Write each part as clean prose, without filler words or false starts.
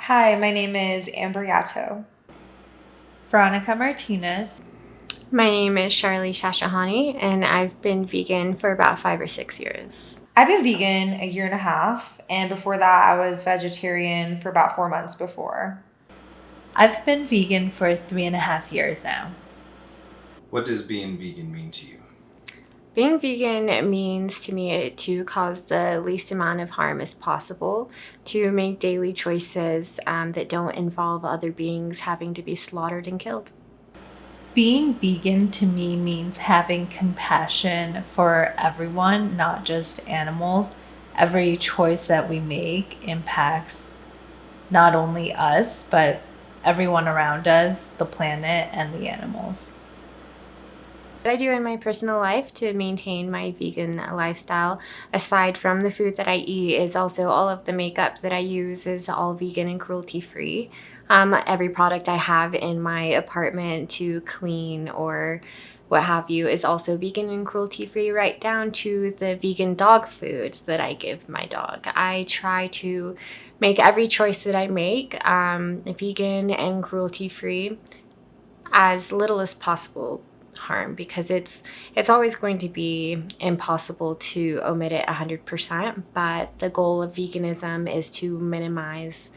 Hi, my name is Amber Yato. Veronica Martinez. My name is Charlie Shashahani, and I've been vegan for about 5 or 6 years. I've been vegan a year and a half, and before that, I was vegetarian for about 4 months before. I've been vegan for 3.5 years now. What does being vegan mean to you? Being vegan means to me to cause the least amount of harm as possible, to make daily choices that don't involve other beings having to be slaughtered and killed. Being vegan to me means having compassion for everyone, not just animals. Every choice that we make impacts not only us, but everyone around us, the planet, and the animals. What I do in my personal life to maintain my vegan lifestyle, aside from the food that I eat, is also all of the makeup that I use is all vegan and cruelty free. Every product I have in my apartment to clean or what have you is also vegan and cruelty free, right down to the vegan dog food that I give my dog. I try to make every choice that I make vegan and cruelty free, as little as possible harm, because it's always going to be impossible to omit it 100%, but the goal of veganism is to minimize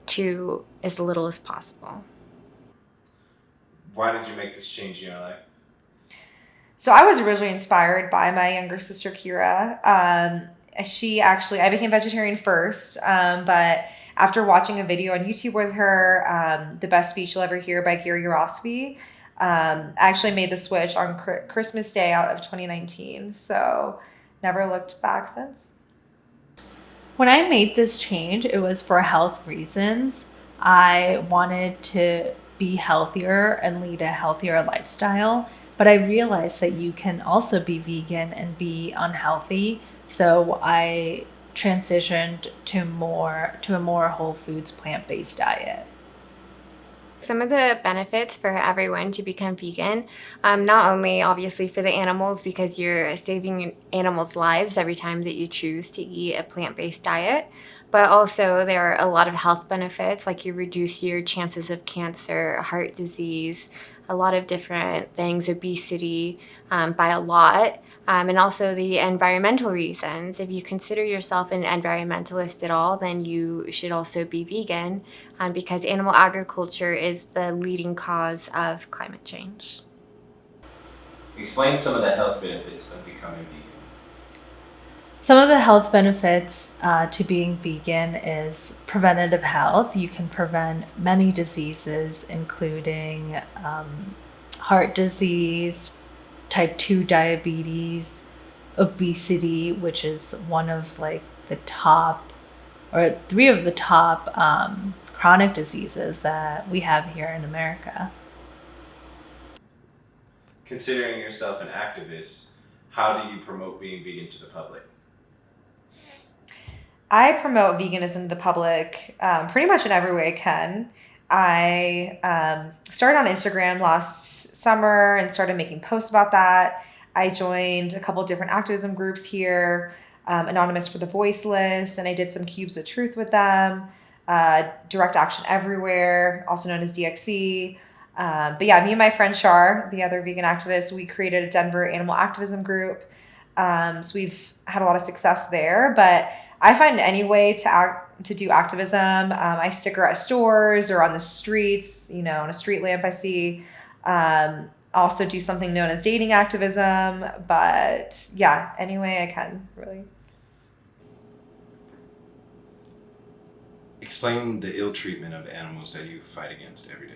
to as little as possible. Why did you make this change in your life? So I was originally inspired by my younger sister Kira. I became vegetarian first, but after watching a video on YouTube with her, The Best Speech You'll Ever Hear by Gary Yourofsky, I actually made the switch on Christmas Day out of 2019. So never looked back since. When I made this change, it was for health reasons. I wanted to be healthier and lead a healthier lifestyle, but I realized that you can also be vegan and be unhealthy. So I transitioned to a more whole foods plant-based diet. Some of the benefits for everyone to become vegan, not only obviously for the animals, because you're saving animals' lives every time that you choose to eat a plant-based diet, but also there are a lot of health benefits, like you reduce your chances of cancer, heart disease, a lot of different things, obesity, by a lot. And also the environmental reasons. If you consider yourself an environmentalist at all, then you should also be vegan, because animal agriculture is the leading cause of climate change. Explain some of the health benefits of becoming vegan. Some of the health benefits to being vegan is preventative health. You can prevent many diseases, including heart disease, type 2 diabetes, obesity, which is one of like the top or three of the top chronic diseases that we have here in America. Considering yourself an activist, how do you promote being vegan to the public? I promote veganism to the public pretty much in every way I can. I started on Instagram last summer and started making posts about that. I joined a couple different activism groups here, Anonymous for the Voiceless, and I did some Cubes of Truth with them, Direct Action Everywhere, also known as DXE. But yeah, me and my friend Shar, the other vegan activist, we created a Denver animal activism group. So we've had a lot of success there, but I find any way to do activism. I sticker at stores or on the streets, on a street lamp I see. Also do something known as dating activism, but yeah, any way I can, really. Explain the ill treatment of animals that you fight against every day.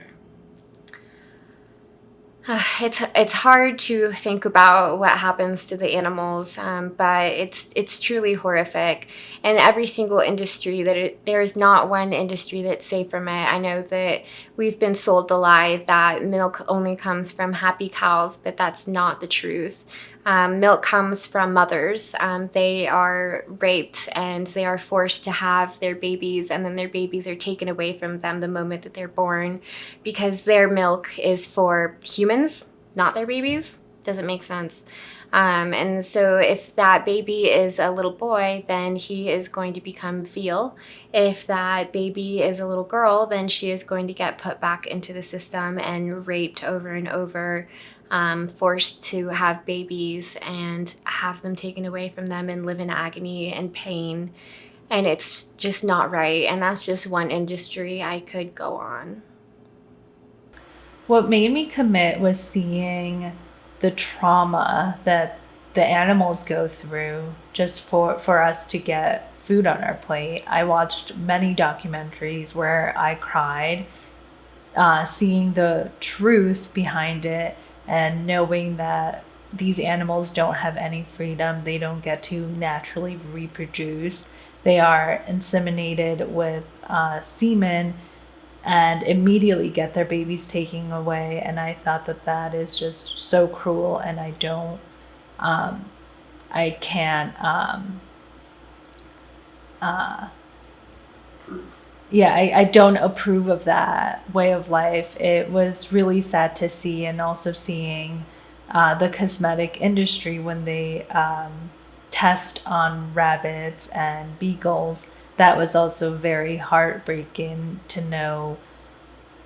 It's hard to think about what happens to the animals, but it's truly horrific. And every single industry there is not one industry that's safe from it. I know that we've been sold the lie that milk only comes from happy cows, but that's not the truth. Milk comes from mothers. They are raped and they are forced to have their babies, and then their babies are taken away from them the moment that they're born, because their milk is for humans, not their babies. Doesn't make sense. And so if that baby is a little boy, then he is going to become veal. If that baby is a little girl, then she is going to get put back into the system and raped over and over, forced to have babies and have them taken away from them and live in agony and pain. And it's just not right. And that's just one industry I could go on. What made me commit was seeing the trauma that the animals go through just for us to get food on our plate. I watched many documentaries where I cried, seeing the truth behind it and knowing that these animals don't have any freedom. They don't get to naturally reproduce. They are inseminated with semen and immediately get their babies taken away. And I thought that is just so cruel, and I can't, I don't approve of that way of life. It was really sad to see, and also seeing the cosmetic industry when they test on rabbits and beagles. That was also very heartbreaking to know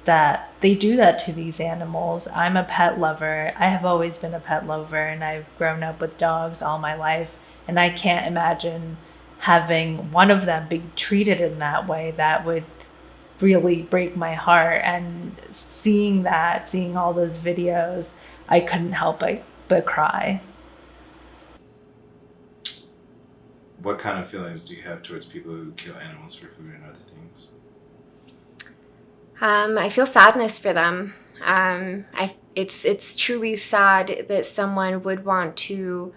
that they do that to these animals. I'm a pet lover. I have always been a pet lover, and I've grown up with dogs all my life. And I can't imagine having one of them be treated in that way. That would really break my heart. And seeing all those videos, I couldn't help but cry. What kind of feelings do you have towards people who kill animals for food and other things? I feel sadness for them. It's truly sad that someone would want to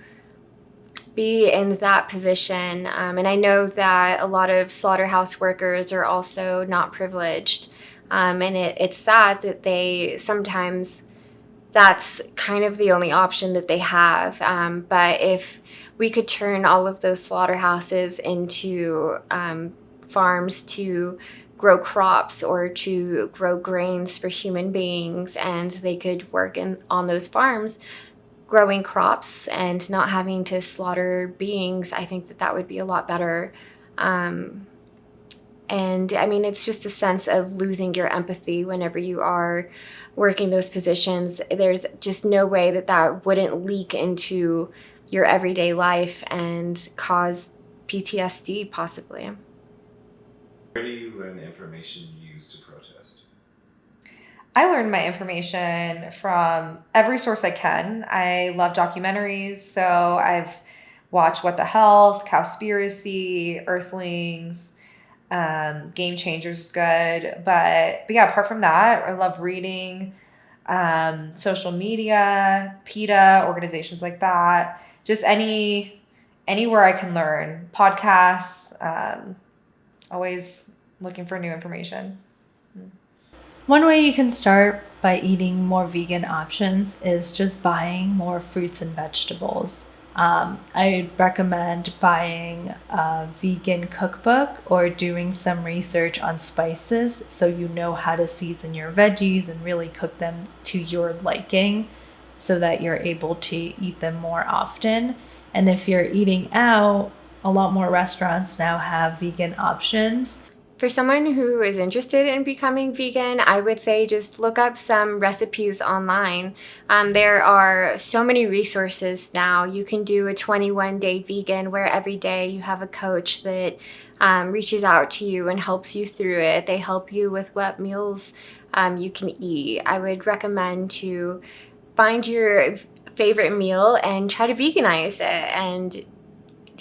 be in that position. And I know that a lot of slaughterhouse workers are also not privileged. And it's sad that they sometimes, that's kind of the only option that they have. But if we could turn all of those slaughterhouses into farms to grow crops or to grow grains for human beings, and they could work on those farms growing crops and not having to slaughter beings, I think that would be a lot better. And I mean, it's just a sense of losing your empathy whenever you are working those positions. There's just no way that wouldn't leak into your everyday life and cause PTSD possibly. Where do you learn the information you use to protest? I learned my information from every source I can. I love documentaries, so I've watched What the Health, Cowspiracy, Earthlings, Game Changers is good. But yeah, apart from that, I love reading, social media, PETA, organizations like that. Just anywhere I can learn. Podcasts, always looking for new information. One way you can start by eating more vegan options is just buying more fruits and vegetables. I recommend buying a vegan cookbook or doing some research on spices so you know how to season your veggies and really cook them to your liking so that you're able to eat them more often. And if you're eating out, a lot more restaurants now have vegan options. For someone who is interested in becoming vegan, I would say just look up some recipes online. There are so many resources now. You can do a 21-day vegan where every day you have a coach that reaches out to you and helps you through it. They help you with what meals you can eat. I would recommend to find your favorite meal and try to veganize it and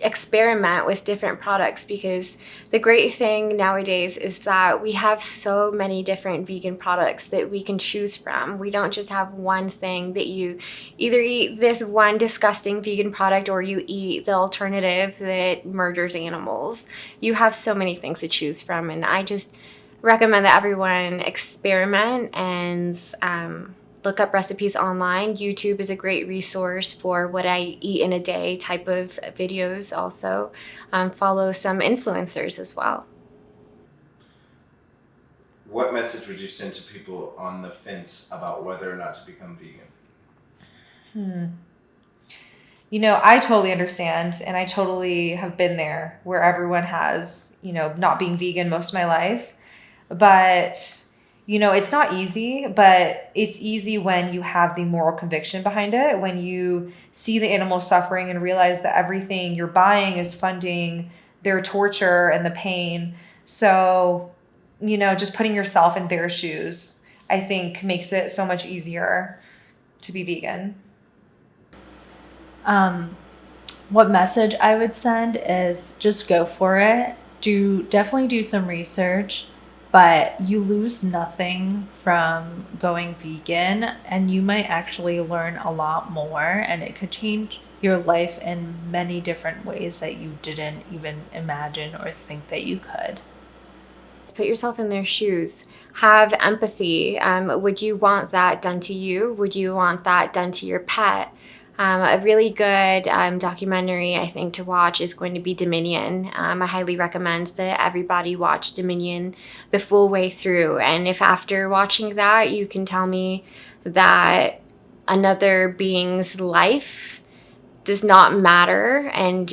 experiment with different products, because the great thing nowadays is that we have so many different vegan products that we can choose from. We don't just have one thing that you either eat this one disgusting vegan product or you eat the alternative that murders animals. You have so many things to choose from, and I just recommend that everyone experiment and look up recipes online. YouTube is a great resource for what I eat in a day type of videos also. Follow some influencers as well. What message would you send to people on the fence about whether or not to become vegan? You know, I totally understand, and I totally have been there where everyone has, you know, not being vegan most of my life. But, you know, it's not easy, but it's easy when you have the moral conviction behind it, when you see the animals suffering and realize that everything you're buying is funding their torture and the pain. So, you know, just putting yourself in their shoes, I think makes it so much easier to be vegan. What message I would send is just go for it. Definitely do some research, but you lose nothing from going vegan, and you might actually learn a lot more, and it could change your life in many different ways that you didn't even imagine or think that you could. Put yourself in their shoes. Have empathy. Would you want that done to you? Would you want that done to your pet? A really good documentary, I think, to watch is going to be Dominion. I highly recommend that everybody watch Dominion the full way through. And if after watching that, you can tell me that another being's life does not matter and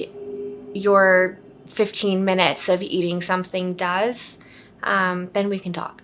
your 15 minutes of eating something does, then we can talk.